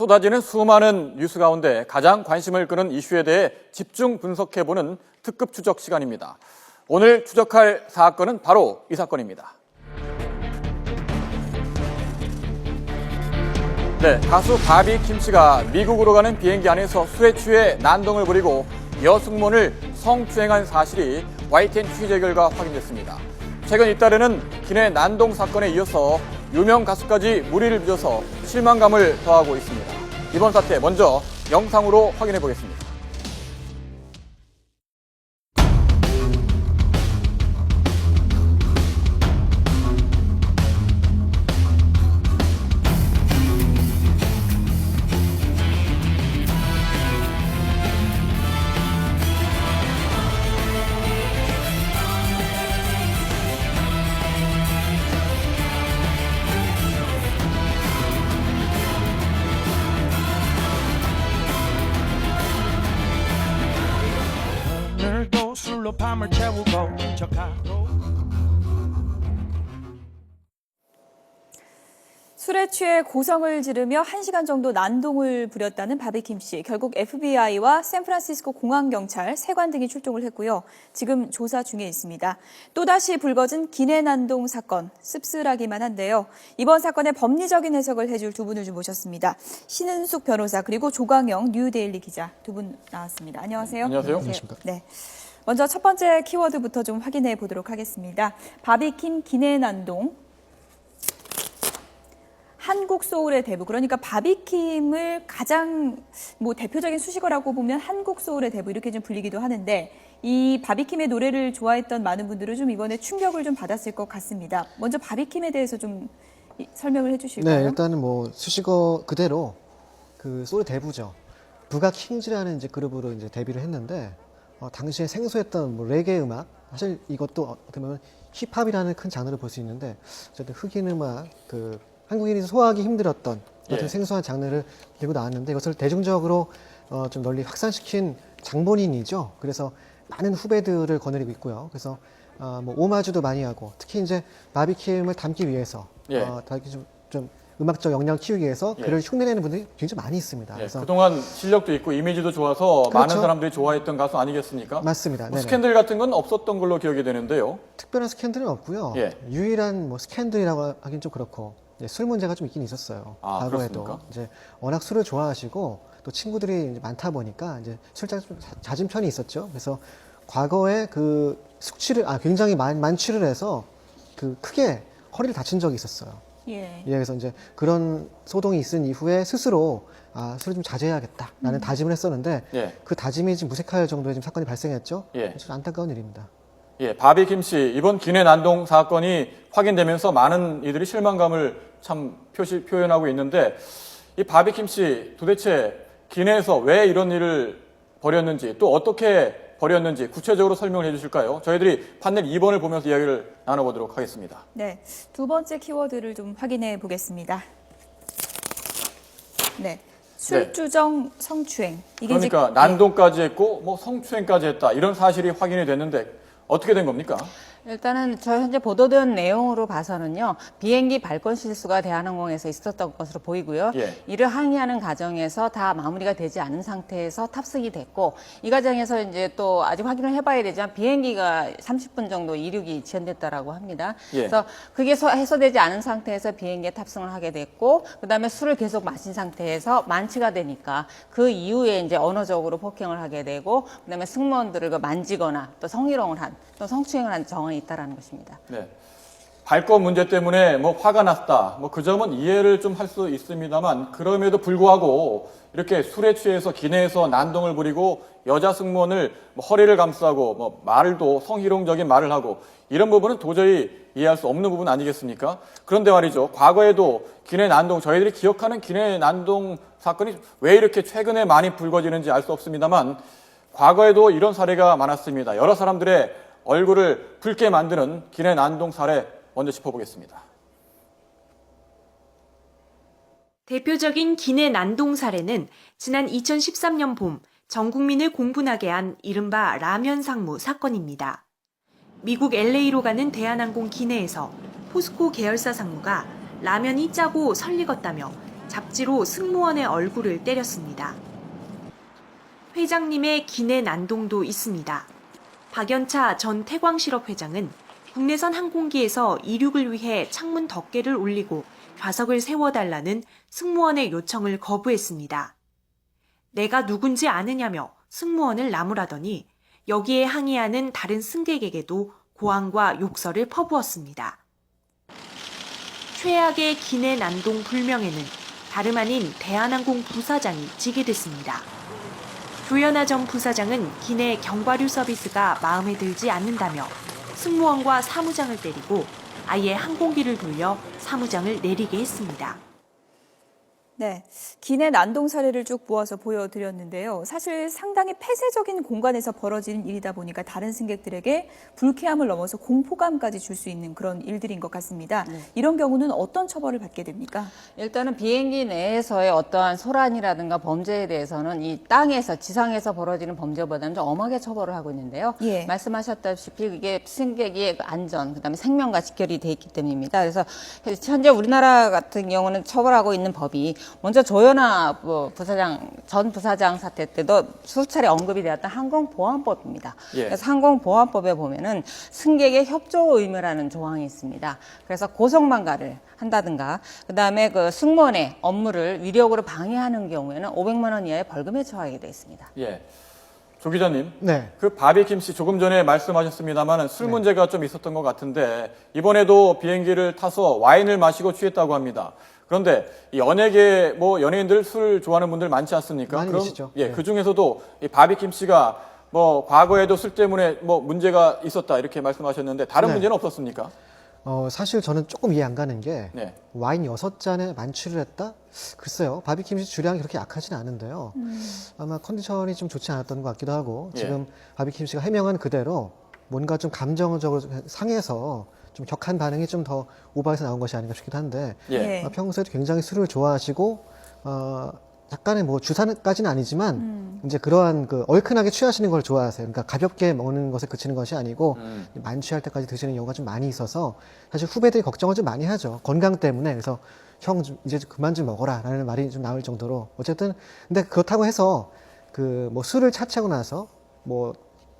쏟아지는 수많은 뉴스 가운데 가장 관심을 끄는 이슈에 대해 집중 분석해보는 특급 추적 시간입니다. 오늘 추적할 사건은 바로 이 사건입니다. 네, 가수 바비킴 씨가 미국으로 가는 비행기 안에서 술에 취해 난동을 부리고 여승무원을 성추행한 사실이 YTN 취재 결과 확인됐습니다. 최근 잇따르는 기내 난동 사건에 이어서 유명 가수까지 무리를 빚어서 실망감을 더하고 있습니다. 이번 사태 먼저 영상으로 확인해 보겠습니다. 오늘도 술로 밤을 채우고 척하고 술에 취해 고성을 지르며 1시간 정도 난동을 부렸다는 바비킴 씨. 결국 FBI와 샌프란시스코 공항경찰, 세관 등이 출동을 했고요. 지금 조사 중에 있습니다. 또다시 불거진 기내 난동 사건, 씁쓸하기만 한데요. 이번 사건의 법리적인 해석을 해줄 두 분을 좀 모셨습니다. 신은숙 변호사 그리고 조광영 뉴데일리 기자 두 분 나왔습니다. 안녕하세요. 안녕하세요. 안녕하십니까. 네. 먼저 첫 번째 키워드부터 좀 확인해 보도록 하겠습니다. 바비킴 기내 난동. 한국 소울의 대부, 그러니까 바비킴을 가장 대표적인 수식어라고 보면 한국 소울의 대부 이렇게 좀 불리기도 하는데 이 바비킴의 노래를 좋아했던 많은 분들은 좀 이번에 충격을 좀 받았을 것 같습니다. 먼저 바비킴에 대해서 좀 설명을 해주실까요? 네, 일단은 수식어 그대로 그 소울의 대부죠. 부가 킹즈라는 이제 그룹으로 이제 데뷔를 했는데 당시에 생소했던 레게 음악, 사실 이것도 어떻게 보면 힙합이라는 큰 장르를 볼 수 있는데 어쨌든 흑인 음악 한국인이 소화하기 힘들었던 어떤 생소한 장르를 들고 나왔는데 이것을 대중적으로 좀 널리 확산시킨 장본인이죠. 그래서 많은 후배들을 거느리고 있고요. 그래서 오마주도 많이 하고 특히 이제 바비킴을 담기 위해서 좀 음악적 역량을 키우기 위해서 그를 흉내내는 분들이 굉장히 많이 있습니다. 그래서 그동안 실력도 있고 이미지도 좋아서 그렇죠. 많은 사람들이 좋아했던 가수 아니겠습니까? 맞습니다. 스캔들 같은 건 없었던 걸로 기억이 되는데요. 특별한 스캔들은 없고요. 유일한 스캔들이라고 하긴 좀 그렇고 술 문제가 좀 있긴 있었어요. 과거에도 그렇습니까? 이제 워낙 술을 좋아하시고 또 친구들이 이제 많다 보니까 이제 술자가 좀 잦은 편이 있었죠. 그래서 과거에 그 숙취를 굉장히 만취를 해서 크게 허리를 다친 적이 있었어요. 그래서 이제 그런 소동이 있은 이후에 스스로 술을 좀 자제해야겠다라는 다짐을 했었는데 그 다짐이 지금 무색할 정도의 지금 사건이 발생했죠. 좀 안타까운 일입니다. 바비킴 씨 이번 기내 난동 사건이 확인되면서 많은 이들이 실망감을 참 표현하고 있는데 이 바비킴 씨 도대체 기내에서 왜 이런 일을 벌였는지 또 어떻게 벌였는지 구체적으로 설명을 해주실까요? 저희들이 판넬 2번을 보면서 이야기를 나눠보도록 하겠습니다. 네, 두 번째 키워드를 좀 확인해 보겠습니다. 네, 술주정 성추행. 이게 그러니까 이제, 난동까지 했고 성추행까지 했다 이런 사실이 확인이 됐는데 어떻게 된 겁니까? 일단은 저 현재 보도된 내용으로 봐서는요, 비행기 발권 실수가 대한항공에서 있었던 것으로 보이고요. 이를 항의하는 과정에서 다 마무리가 되지 않은 상태에서 탑승이 됐고, 이 과정에서 이제 또 아직 확인을 해봐야 되지만 비행기가 30분 정도 이륙이 지연됐다라고 합니다. 그래서 그게 해소되지 않은 상태에서 비행기에 탑승을 하게 됐고, 그 다음에 술을 계속 마신 상태에서 만취가 되니까 그 이후에 이제 언어적으로 폭행을 하게 되고, 그 다음에 승무원들을 만지거나 또 성희롱을 한, 또 성추행을 한 정황이 있다라는 것입니다. 네. 발권 문제 때문에 화가 났다. 그 점은 이해를 좀 할 수 있습니다만 그럼에도 불구하고 이렇게 술에 취해서 기내에서 난동을 부리고 여자 승무원을 허리를 감싸고 말도 성희롱적인 말을 하고 이런 부분은 도저히 이해할 수 없는 부분 아니겠습니까? 그런데 말이죠. 과거에도 기내 난동, 저희들이 기억하는 기내 난동 사건이 왜 이렇게 최근에 많이 불거지는지 알 수 없습니다만 과거에도 이런 사례가 많았습니다. 여러 사람들의 얼굴을 붉게 만드는 기내 난동 사례 먼저 짚어보겠습니다. 대표적인 기내 난동 사례는 지난 2013년 봄 전 국민을 공분하게 한 이른바 라면 상무 사건입니다. 미국 LA로 가는 대한항공 기내에서 포스코 계열사 상무가 라면이 짜고 설익었다며 잡지로 승무원의 얼굴을 때렸습니다. 회장님의 기내 난동도 있습니다. 박연차 전 태광실업 회장은 국내선 항공기에서 이륙을 위해 창문 덮개를 올리고 좌석을 세워달라는 승무원의 요청을 거부했습니다. 내가 누군지 아느냐며 승무원을 나무라더니 여기에 항의하는 다른 승객에게도 고함과 욕설을 퍼부었습니다. 최악의 기내 난동 불명예는 다름 아닌 대한항공 부사장이 지게 됐습니다. 조연아 전 부사장은 기내 경과류 서비스가 마음에 들지 않는다며 승무원과 사무장을 때리고 아예 항공기를 돌려 사무장을 내리게 했습니다. 네, 기내 난동 사례를 쭉 모아서 보여드렸는데요. 사실 상당히 폐쇄적인 공간에서 벌어지는 일이다 보니까 다른 승객들에게 불쾌함을 넘어서 공포감까지 줄 수 있는 그런 일들인 것 같습니다. 이런 경우는 어떤 처벌을 받게 됩니까? 일단은 비행기 내에서의 어떠한 소란이라든가 범죄에 대해서는 이 땅에서, 지상에서 벌어지는 범죄보다는 좀 엄하게 처벌을 하고 있는데요. 예. 말씀하셨다시피 이게 승객의 안전, 그다음에 생명과 직결이 돼 있기 때문입니다. 그래서 현재 우리나라 같은 경우는 처벌하고 있는 법이 먼저 조연아 전 부사장 사태 때도 수차례 언급이 되었던 항공보안법입니다. 예. 그래서 항공보안법에 보면은 승객의 협조 의무라는 조항이 있습니다. 그래서 고성방가를 한다든가, 그다음에 그 승무원의 업무를 위력으로 방해하는 경우에는 500만 원 이하의 벌금에 처하게 되어 있습니다. 예. 조 기자님, 네. 그 바비킴 씨 조금 전에 말씀하셨습니다만 술 문제가 좀 있었던 것 같은데 이번에도 비행기를 타서 와인을 마시고 취했다고 합니다. 그런데 이 연예계 뭐 연예인들 술 좋아하는 분들 많지 않습니까? 많이 계시죠. 예, 네. 그 중에서도 이 바비킴 씨가 뭐 과거에도 술 때문에 뭐 문제가 있었다 이렇게 말씀하셨는데 다른 네. 문제는 없었습니까? 사실 저는 조금 이해 안 가는 게 네. 와인 6잔에 만취를 했다? 글쎄요. 바비킴 씨 주량이 그렇게 약하진 않은데요. 아마 컨디션이 좀 좋지 않았던 것 같기도 하고 예. 지금 바비킴 씨가 해명한 그대로 뭔가 좀 감정적으로 상해서 좀 격한 반응이 좀 더 오버해서 나온 것이 아닌가 싶기도 한데 예. 평소에도 굉장히 술을 좋아하시고 약간의 뭐 주사까지는 아니지만 이제 그러한 그 얼큰하게 취하시는 걸 좋아하세요. 그러니까 가볍게 먹는 것에 그치는 것이 아니고 만취할 때까지 드시는 경우가 좀 많이 있어서 사실 후배들이 걱정을 좀 많이 하죠. 건강 때문에. 그래서 형 이제 그만 좀 먹어라라는 말이 좀 나올 정도로 어쨌든 근데 그렇다고 해서 그 뭐 술을 차치하고 나서 뭐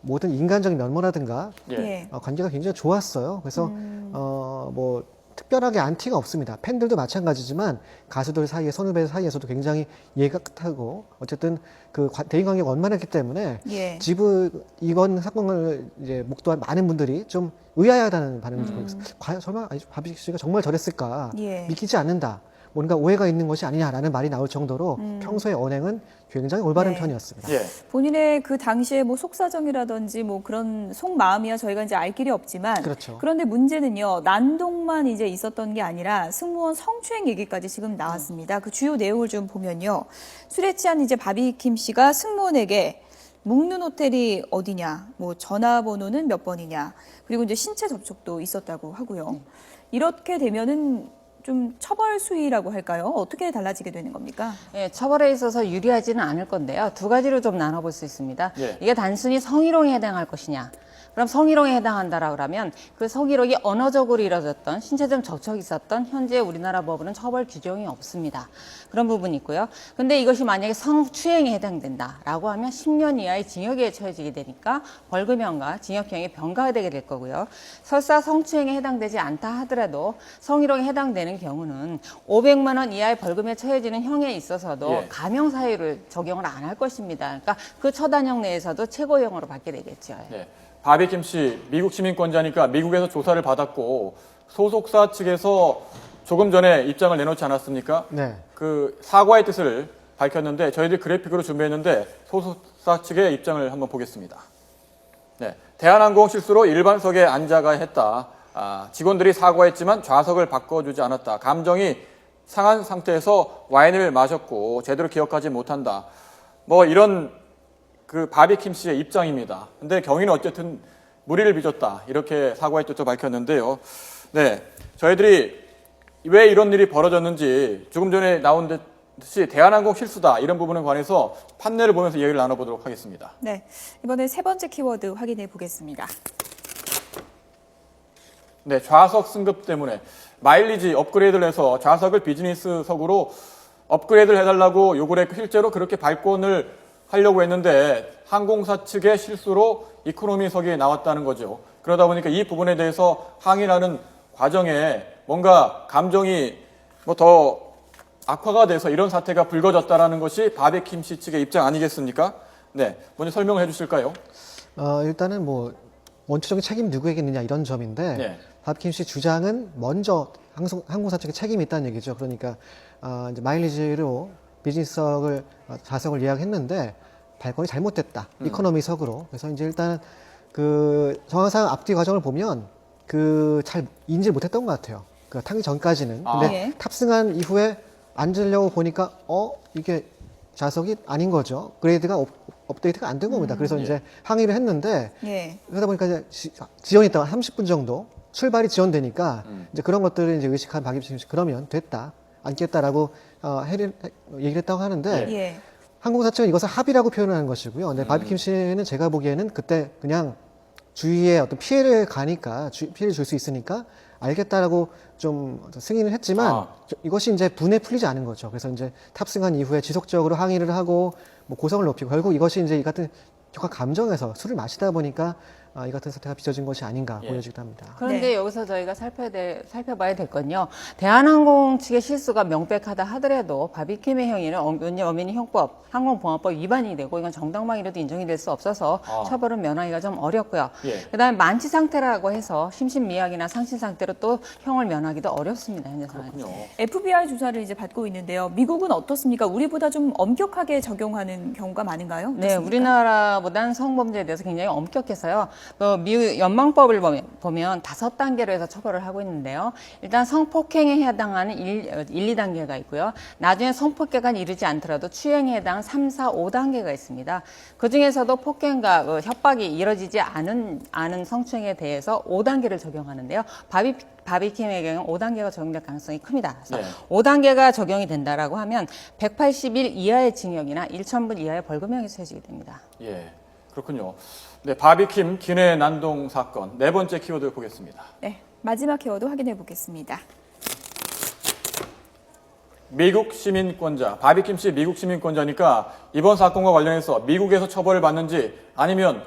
모든 인간적인 면모라든가 예. 관계가 굉장히 좋았어요. 그래서 뭐 특별하게 안티가 없습니다. 팬들도 마찬가지지만 가수들 사이에 선후배 사이에서도 굉장히 예각하고 어쨌든 그 대인관계가 원만했기 때문에 예. 이건 사건을 이제 목도한 많은 분들이 좀 의아하다는 반응을 좀 보였어요. 과연 설마 바비 씨가 정말 저랬을까? 예. 믿기지 않는다. 뭔가 오해가 있는 것이 아니냐라는 말이 나올 정도로 평소의 언행은 굉장히 올바른 네. 편이었습니다. 예. 본인의 그 당시에 뭐 속사정이라든지 뭐 그런 속마음이야 저희가 이제 알 길이 없지만 그렇죠. 그런데 문제는요 난동만 이제 있었던 게 아니라 승무원 성추행 얘기까지 지금 나왔습니다. 그 주요 내용을 좀 보면요 술에 취한 이제 바비킴 씨가 승무원에게 묵는 호텔이 어디냐, 뭐 전화번호는 몇 번이냐, 그리고 이제 신체 접촉도 있었다고 하고요. 이렇게 되면은 좀 처벌 수위라고 할까요? 어떻게 달라지게 되는 겁니까? 예, 처벌에 있어서 유리하지는 않을 건데요. 두 가지로 좀 나눠볼 수 있습니다. 예. 이게 단순히 성희롱에 해당할 것이냐. 그럼 성희롱에 해당한다라고 하면 그 성희롱이 언어적으로 이루어졌던 신체적 접촉이 있었던 현재 우리나라 법으로는 처벌 규정이 없습니다. 그런 부분이 있고요. 근데 이것이 만약에 성추행에 해당된다라고 하면 10년 이하의 징역에 처해지게 되니까 벌금형과 징역형이 병가되게 될 거고요. 설사 성추행에 해당되지 않다 하더라도 성희롱에 해당되는 경우는 500만 원 이하의 벌금에 처해지는 형에 있어서도 예. 감형 사유를 적용을 안 할 것입니다. 그러니까 그 처단형 내에서도 최고형으로 받게 되겠죠. 예. 바비킴 씨 미국 시민권자니까 미국에서 조사를 받았고 소속사 측에서 조금 전에 입장을 내놓지 않았습니까? 네. 그 사과의 뜻을 밝혔는데 저희들이 그래픽으로 준비했는데 소속사 측의 입장을 한번 보겠습니다. 네. 대한항공 실수로 일반석에 앉아가야 했다. 직원들이 사과했지만 좌석을 바꿔주지 않았다. 감정이 상한 상태에서 와인을 마셨고 제대로 기억하지 못한다. 뭐 이런 그 바비킴 씨의 입장입니다. 근데 경위는 어쨌든 무리를 빚었다. 이렇게 사과의 뜻을 밝혔는데요. 네. 저희들이 왜 이런 일이 벌어졌는지 조금 전에 나온 듯이 대한항공 실수다. 이런 부분에 관해서 판례를 보면서 이야기를 나눠보도록 하겠습니다. 네, 이번에 세 번째 키워드 확인해 보겠습니다. 네, 좌석 승급 때문에 마일리지 업그레이드를 해서 좌석을 비즈니스석으로 업그레이드를 해달라고 요구를 했고 실제로 그렇게 발권을 하려고 했는데 항공사 측의 실수로 이코노미석이 나왔다는 거죠. 그러다 보니까 이 부분에 대해서 항의하는 과정에 뭔가 감정이 뭐 더 악화가 돼서 이런 사태가 불거졌다라는 것이 바비킴 씨 측의 입장 아니겠습니까? 네, 먼저 설명을 해주실까요? 일단은 뭐 원초적인 책임 누구에게 있느냐 이런 점인데 네. 바비킴 씨 주장은 먼저 항공사 측에 책임이 있다는 얘기죠. 그러니까 이제 마일리지로 비즈니스석을 좌석을 예약했는데 발권이 잘못됐다. 이코노미석으로. 그래서 이제 일단은 그 정황상 앞뒤 과정을 보면 그 잘 인지를 못했던 것 같아요. 그 타기 전까지는. 근데 예. 탑승한 이후에 앉으려고 보니까 이게 좌석이 아닌 거죠. 그레이드가 업데이트가 안 된 겁니다. 그래서 이제 항의를 했는데 예. 그러다 보니까 이제 지연이 있다가 30분 정도 출발이 지연되니까 이제 그런 것들을 이제 의식한 박입신 씨 그러면 됐다 앉겠다라고 얘기를 했다고 하는데 예. 항공사 측은 이것을 합의라고 표현하는 것이고요. 근데 바비킴 씨는 제가 보기에는 그때 그냥 주위에 어떤 피해를 가니까 피해를 줄 수 있으니까 알겠다라고 좀 승인을 했지만 이것이 이제 분에 풀리지 않은 거죠. 그래서 이제 탑승한 이후에 지속적으로 항의를 하고 뭐 고성을 높이고 결국 이것이 이제 이 같은 격한 감정에서 술을 마시다 보니까 이 같은 사태가 빚어진 것이 아닌가 보여지기도 합니다. 그런데 네. 여기서 저희가 살펴봐야 될 건요. 대한항공 측의 실수가 명백하다 하더라도 바비킴의 행위는 엄연히 형법, 항공보안법 위반이 되고 이건 정당방위로도 인정이 될 수 없어서 처벌은 면하기가 좀 어렵고요. 예. 그다음에 만취 상태라고 해서 심신미약이나 상실 상태로 또 형을 면하기도 어렵습니다. 현재 상황에서. FBI 조사를 이제 받고 있는데요. 미국은 어떻습니까? 우리보다 좀 엄격하게 적용하는 경우가 많은가요? 네, 어떻습니까? 우리나라보다는 성범죄에 대해서 굉장히 엄격해서요. 미국 연방법을 보면 5단계로 해서 처벌을 하고 있는데요. 일단 성폭행에 해당하는 1, 2단계가 있고요. 나중에 성폭행까지 이르지 않더라도 추행에 해당하는 3, 4, 5단계가 있습니다. 그중에서도 폭행과 협박이 이뤄지지 않은 성추행에 대해서 5단계를 적용하는데요. 바비킴의 경우는 5단계가 적용될 가능성이 큽니다. 그래서 네. 5단계가 적용이 된다라고 하면 180일 이하의 징역이나 1,000불 이하의 벌금형이 처해지게 됩니다. 예, 그렇군요. 네, 바비킴 기내 난동 사건 네 번째 키워드 보겠습니다. 네, 마지막 키워드 확인해 보겠습니다. 미국 시민권자, 바비킴 씨 미국 시민권자니까 이번 사건과 관련해서 미국에서 처벌을 받는지 아니면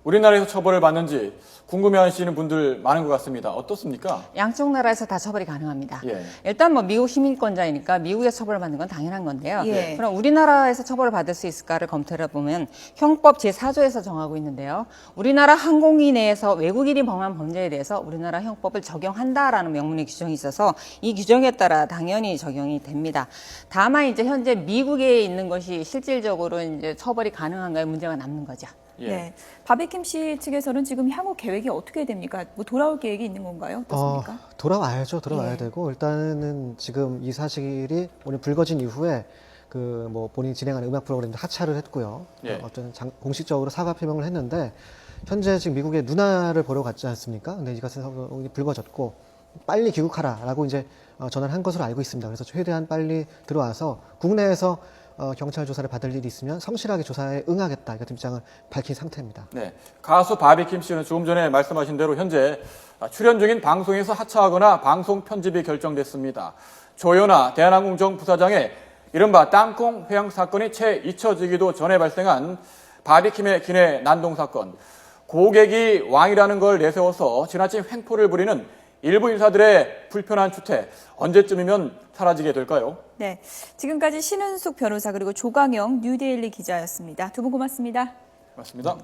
우리나라에서 처벌을 받는지 궁금해하시는 분들 많은 것 같습니다. 어떻습니까? 양쪽 나라에서 다 처벌이 가능합니다. 예. 일단 뭐 미국 시민권자이니까 미국에서 처벌을 받는 건 당연한 건데요. 예. 그럼 우리나라에서 처벌을 받을 수 있을까를 검토해 보면 형법 제4조에서 정하고 있는데요. 우리나라 항공기 내에서 외국인이 범한 범죄에 대해서 우리나라 형법을 적용한다라는 명문의 규정이 있어서 이 규정에 따라 당연히 적용이 됩니다. 다만 이제 현재 미국에 있는 것이 실질적으로 이제 처벌이 가능한가에 문제가 남는 거죠. 예. 네, 바비킴 씨 측에서는 지금 향후 계획이 어떻게 됩니까? 뭐 돌아올 계획이 있는 건가요? 어떻습니까? 돌아와야죠. 돌아와야 예. 되고 일단은 지금 이 사실이 오늘 불거진 이후에 그 뭐 본인이 진행하는 음악 프로그램도 하차를 했고요. 예. 어떤 공식적으로 사과 표명을 했는데 현재 지금 미국에 누나를 보러 갔지 않습니까? 근데 이 같은 상황이 불거졌고 빨리 귀국하라라고 이제 전화를 한 것으로 알고 있습니다. 그래서 최대한 빨리 들어와서 국내에서 경찰 조사를 받을 일이 있으면 성실하게 조사에 응하겠다 이 같은 입장을 밝힌 상태입니다. 네, 가수 바비킴 씨는 조금 전에 말씀하신 대로 현재 출연 중인 방송에서 하차하거나 방송 편집이 결정됐습니다. 조현아 대한항공정 부사장의 이른바 땅콩 회항 사건이 채 잊혀지기도 전에 발생한 바비킴의 기내 난동 사건. 고객이 왕이라는 걸 내세워서 지나친 횡포를 부리는 일부 인사들의 불편한 추태 언제쯤이면 사라지게 될까요? 네, 지금까지 신은숙 변호사 그리고 조광영 뉴데일리 기자였습니다. 두 분 고맙습니다. 맞습니다.